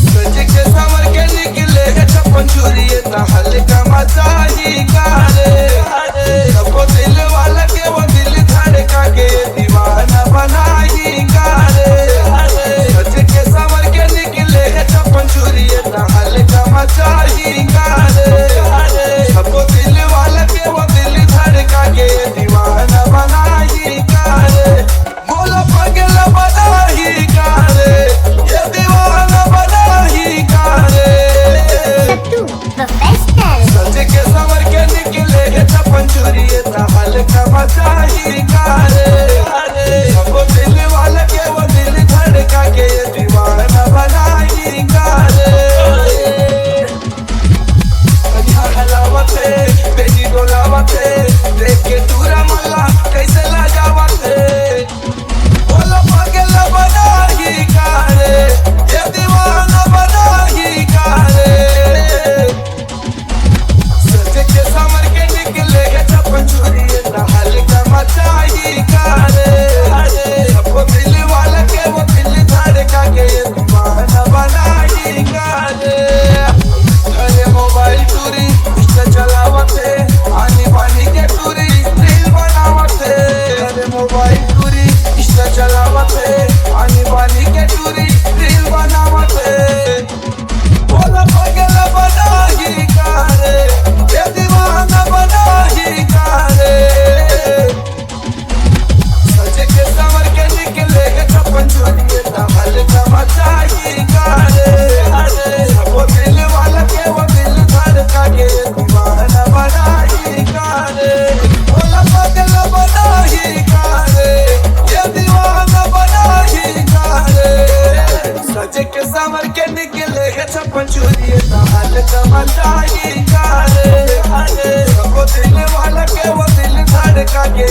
सज के संवर के निकले छप्पन छुरिये हल्का मचा ही गारे सबको दिल वाला के वो दिल धड़का के दीवाना बना ही गारे सज के संवर के निकले छप्पन छुरिये हल्का मचा ही गारे सबको दिल वाला के वो दिल धड़का के दीवाना बना ही गारे मोला पगला बना ही गारे ये दीवाना बना ही गारे सज के संवर के निकले छप्पन छुरिये हल्का मचा ही गारे सबको दिल वाला के वो दिल धड़का के दीवाना बना ही गारे हलावते बेटी डोलावते देख के टूरा मल्ला कैसे लाजावते बोला पागल बना ही गारे ये दीवाना बना ही गारे सज के संवर के निकले छप्पन छुरिये हल्का मचा ही गारे सबको दिल वाला के वो दिल धड़का के दीवाना बना ही गारे अरे मोबाइल टूरी चलावते आनी पानी के टूरी रील बनावते अरे मोबाइल टूरी इंस्टा चलावते आनी पानी के टूरी रील बनावते बोला पगल बना ही गारे ये दीवाना बना ही गारे सज के संवर के निकले छप्पन छुरिये हल्का मचा ही गारे सबको दिल वाला के वो दिल धड़का के दीवाना बना ही गारे बोला पगल बना ही गारे ये दीवाना बना ही गारे सज के संवर के निकले छप्पन छुरिये हल्का मचा ही गारे सबको दिल वाला के वो दिल धड़का के